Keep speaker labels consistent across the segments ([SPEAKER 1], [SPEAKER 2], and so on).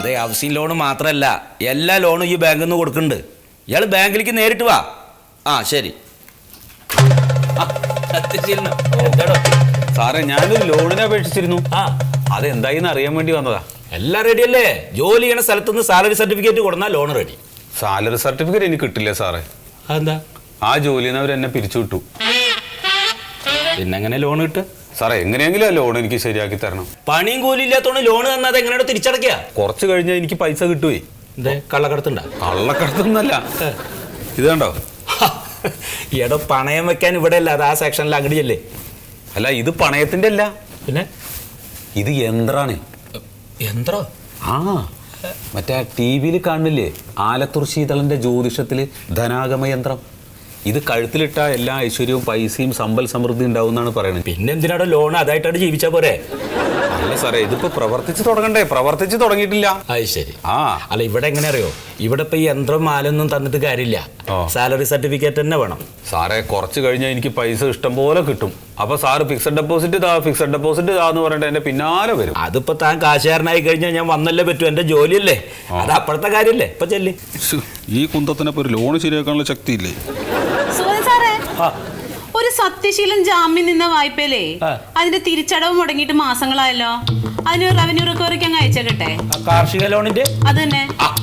[SPEAKER 1] അതെ, housing loan മാത്രമല്ല എല്ലാ ലോണും ഈ ബാങ്കിൽ നിന്ന് കൊടുക്കുന്നുണ്ട്. ഇയാൾ ബാങ്കിലേക്ക് നേരിട്ട് വാ. ആ ശരി.
[SPEAKER 2] സാറേ, ഞാനൊരു ലോണിനെ അപേക്ഷിച്ചിരുന്നു. അതെന്തായിന്ന് അറിയാൻ വേണ്ടി വന്നതാ.
[SPEAKER 1] എല്ലാം റെഡി അല്ലേ? ജോലി ചെയ്യണ സ്ഥലത്തുനിന്ന് സാലറി സർട്ടിഫിക്കറ്റ് കൊടുത്താൽ ലോൺ റെഡി.
[SPEAKER 2] സാലറി സർട്ടിഫിക്കറ്റ് എനിക്ക് കിട്ടില്ല സാറേ.
[SPEAKER 1] അതെന്താ?
[SPEAKER 2] ആ ജോലിയിൽ നിന്ന് അവരെന്നെ പിരിച്ചു വിട്ടു.
[SPEAKER 1] പിന്നെ എങ്ങനെ ലോൺ കിട്ടുക?
[SPEAKER 2] സാറേ, എങ്ങനെയെങ്കിലും ആ ലോൺ എനിക്ക് ശരിയാക്കി തരണം.
[SPEAKER 1] പണിയും കൂലി ഇല്ലാത്തോണ്ട് ലോൺ തന്നത് എങ്ങനെയോ തിരിച്ചടക്കുക.
[SPEAKER 2] കുറച്ച് കഴിഞ്ഞാൽ എനിക്ക് പൈസ കിട്ടുവേ.
[SPEAKER 1] എന്തേ കള്ളക്കടത്തുണ്ടോ?
[SPEAKER 2] കള്ളക്കടത്തൊന്നല്ല. ഇത് കണ്ടോ?
[SPEAKER 1] എടോ, പണയം വെക്കാൻ ഇവിടെ അല്ല, അത് ആ സെക്ഷനിൽ അങ്ങടിയല്ലേ.
[SPEAKER 2] അല്ല, ഇത് പണയത്തിന്റെ അല്ല,
[SPEAKER 1] പിന്നെ
[SPEAKER 2] ഇത് യന്ത്രാണ്.
[SPEAKER 1] യന്ത്രോ?
[SPEAKER 2] ആ, മറ്റേ TV-യിൽ കാണില്ലേ, ആലത്തൂർ ശീതളന്റെ ജ്യോതിഷത്തില് ധനാഗമ യന്ത്രം. ഇത് കഴുത്തിലിട്ട എല്ലാ ഐശ്വര്യവും പൈസയും സമ്പൽ സമൃദ്ധി ഉണ്ടാവും എന്നാണ് പറയുന്നത്.
[SPEAKER 1] പിന്നെ എന്തിനാടോ ലോൺ? അതായിട്ടാണ് ജീവിച്ചാ പോരെ?
[SPEAKER 2] അല്ല സാറേ, ഇതിപ്പോ പ്രവർത്തിച്ച് തുടങ്ങണ്ടേ? പ്രവർത്തിച്ച് തുടങ്ങിയിട്ടില്ല.
[SPEAKER 1] അത് ശരി.
[SPEAKER 2] ആ,
[SPEAKER 1] അല്ല, ഇവിടെ എങ്ങനെ അറിയോ? ഇവിടെ ഇപ്പൊ ഈ യന്ത്രം മാലൊന്നും തന്നിട്ട് കാര്യമില്ല. സാലറി സർട്ടിഫിക്കറ്റ് തന്നെ വേണം.
[SPEAKER 2] സാറേ, കുറച്ച് കഴിഞ്ഞാൽ എനിക്ക് പൈസ ഇഷ്ടം പോലെ കിട്ടും. അപ്പൊ സാറ് ഫിക്സഡ് ഡെപ്പോസിറ്റ് എന്ന് പറഞ്ഞിട്ട് എന്റെ പിന്നാലെ വരും.
[SPEAKER 1] അതിപ്പോ താൻ കാശുകാരനായി കഴിഞ്ഞാൽ ഞാൻ വന്നല്ലേ പറ്റൂ, എന്റെ ജോലിയല്ലേ. അത് അപ്പോഴത്തെ കാര്യല്ലേ. ഇപ്പൊ ചെല്ലി.
[SPEAKER 3] ഈ കുന്തത്തിനൊപ്പം ഒരു ലോൺ ശരിയാക്കാനുള്ള ശക്തിയില്ലേ?
[SPEAKER 4] ഒരു സത്യശീലൻ ജാമ്യം നിന്ന വായ്പയിലേ അതിന്റെ തിരിച്ചടവ് മുടങ്ങിയിട്ട് മാസങ്ങളായല്ലോ. അതിന് റവന്യൂ റിക്കവറിക്ക് അങ്ങ് അയച്ചേക്കട്ടെ.
[SPEAKER 1] കാർഷിക ലോണിന്റെ
[SPEAKER 4] അത് തന്നെ.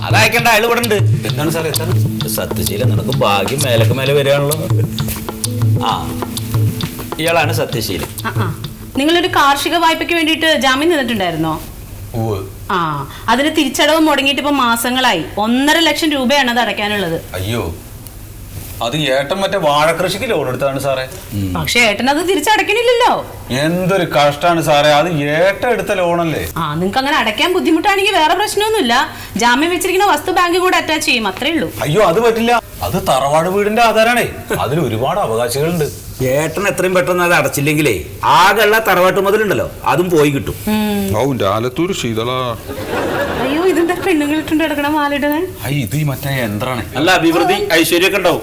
[SPEAKER 1] അതയക്കേണ്ട, അയാൾ ഇവിടെ ഉണ്ട്. എന്താണ് സാറേ? സത്യശീലൻ, നിനക്ക് ഭാഗ്യം മേലക്ക് മേലെ വരികയാണല്ലോ. ആ, ഇയാളാണ് സത്യശീലൻ.
[SPEAKER 4] നിങ്ങളൊരു കാർഷിക വായ്പയ്ക്ക് വേണ്ടിയിട്ട് ജാമ്യം നിന്നിട്ടുണ്ടായിരുന്നോ? ആ, അതിന് തിരിച്ചടവ് മുടങ്ങിയിട്ട് ഇപ്പൊ മാസങ്ങളായി. 1.5 ലക്ഷം രൂപയാണ് അത് അടയ്ക്കാനുള്ളത്.
[SPEAKER 2] അയ്യോ, അത് ഏട്ടൻ മറ്റേ വാഴക്കൃഷിക്ക് ലോൺ എടുത്തതാണ് സാറേ.
[SPEAKER 4] പക്ഷെ ഏട്ടൻ അത് തിരിച്ചടക്കണില്ലല്ലോ.
[SPEAKER 2] എന്തൊരു കഷ്ടാണ് സാറേ, അത് ഏട്ടൻ എടുത്ത ലോണല്ലേ.
[SPEAKER 4] നിങ്ങൾക്ക് അങ്ങനെ അടയ്ക്കാൻ ബുദ്ധിമുട്ടാണെങ്കിൽ വേറെ പ്രശ്നമൊന്നുമില്ല. ജാമ്യം വെച്ചിരിക്കുന്ന വസ്തു ബാങ്ക് കൂടെ അറ്റാച്ച് ചെയ്യും, അത്രേ ഉള്ളൂ.
[SPEAKER 2] അയ്യോ, അത് പറ്റില്ല. അത് തറവാട് വീടിന്റെ ആധാരാണേ. അതിൽ ഒരുപാട് അവകാശികളുണ്ട്.
[SPEAKER 1] ഏട്ടൻ എത്രയും പെട്ടെന്ന് അത് അടച്ചില്ലെങ്കിലേ ആകെയുള്ള തറവാട്ട് മുതലുണ്ടല്ലോ, അതും പോയി കിട്ടും.
[SPEAKER 3] ആലത്തൂർ ശീതള.
[SPEAKER 4] അയ്യോ, ഇതെന്താ പെണ്ണുങ്ങളിട്ടുണ്ട് കിടക്കണ മാലിടണേ?
[SPEAKER 2] ഇത് മറ്റേ യന്ത്രാണ്.
[SPEAKER 1] അല്ല, അഭിവൃദ്ധി ഐശ്വര്യമൊക്കെ ഉണ്ടാവും.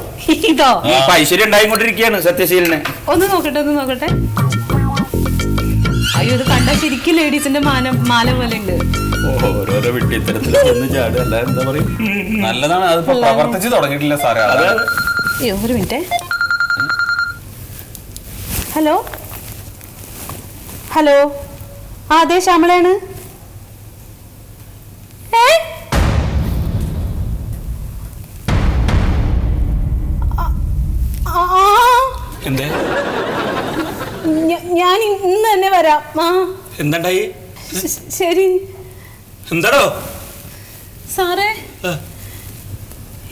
[SPEAKER 4] ഇതോ?
[SPEAKER 1] ഇപ്പൊ ഐശ്വര്യം ഉണ്ടായിക്കൊണ്ടിരിക്കുകയാണ് സത്യശീലനെ.
[SPEAKER 4] ഒന്ന് നോക്കട്ടെ. അയ്യോ, ഇത് കണ്ട ശരിക്കും ലേഡീസിന്റെ മാല പോലെ ഉണ്ട്.
[SPEAKER 1] ഓരോരോ വിട്ടിത്തരത്തിൽ എന്താ പറയും.
[SPEAKER 2] നല്ലതാണ്. അതിപ്പോ പ്രവർത്തിച്ച് തുടങ്ങിയിട്ടില്ല സാറേ.
[SPEAKER 4] അയ്യോ, ഒരു മിനിറ്റ്. ഹലോ. അതെ, ശ്യാമളയാണ്. ഞാൻ ഇന്ന് തന്നെ വരാം.
[SPEAKER 1] എന്തായി?
[SPEAKER 4] ശരി.
[SPEAKER 1] എന്താടോ
[SPEAKER 4] സാറേ,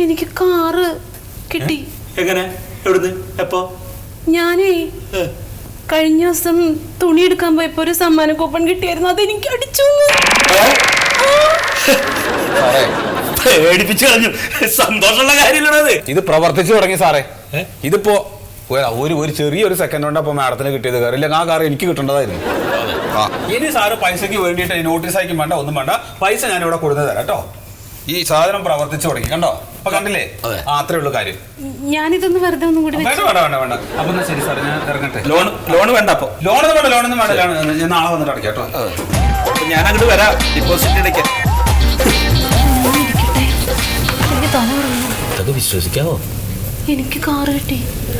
[SPEAKER 4] എനിക്ക് കാറ് കിട്ടി.
[SPEAKER 1] എങ്ങനെ? എവിടുന്ന്? എപ്പോ?
[SPEAKER 4] ഞാനേ കഴിഞ്ഞ ദിവസം തുണി എടുക്കാൻ പോയപ്പോ ഒരു സമ്മാന കൂപ്പൺ കിട്ടിയായിരുന്നു. അതെനിക്ക് അടിച്ചു.
[SPEAKER 1] പേടിപ്പിച്ചു കളഞ്ഞു. സന്തോഷമുള്ള കാര്യമില്ലത്.
[SPEAKER 2] ഇത് പ്രവർത്തിച്ചു തുടങ്ങി സാറേ. ഇതിപ്പോ ഒരു ചെറിയൊരു സെക്കൻഡ് കൊണ്ട് അപ്പൊ മാഡത്തിന് കിട്ടിയത് കാറില്ല. ആ കാർ എനിക്ക് കിട്ടേണ്ടതായിരുന്നു. ഇനി സാറ് പൈസക്ക് വേണ്ടിയിട്ട് നോട്ടീസ് അയക്കും വേണ്ട, ഒന്നും വേണ്ട. പൈസ ഞാൻ ഇവിടെ കൊടുത്തു തരാം കേട്ടോ. ഈ സാധനം പ്രവർത്തിച്ചു തുടങ്ങി, കണ്ടോ? അപ്പൊ കണ്ടില്ലേ? അത്രേ ഉള്ളൂ കാര്യം.
[SPEAKER 4] ഞാനിതൊന്ന് വെറുതെ ഒന്നും കൂടി
[SPEAKER 2] വേണ്ട. അപ്പൊ ശരി സാറേ, ഞാൻ ഇറങ്ങട്ടെ.
[SPEAKER 1] ലോൺ വേണ്ട. അപ്പൊ
[SPEAKER 2] ലോണൊന്നും വേണ്ട. ഞാൻ നാളെ വന്നിട്ട് അടയ്ക്കാം കേട്ടോ.
[SPEAKER 1] ഞാൻ അങ്ങോട്ട് വരാം, ഡിപ്പോസിറ്റ് അടയ്ക്കാം.
[SPEAKER 4] എനിക്ക് തല.
[SPEAKER 1] ഇതൊക്കെ വിശ്വസിക്കാവോ?
[SPEAKER 4] എനിക്ക് കാറ് കിട്ടി.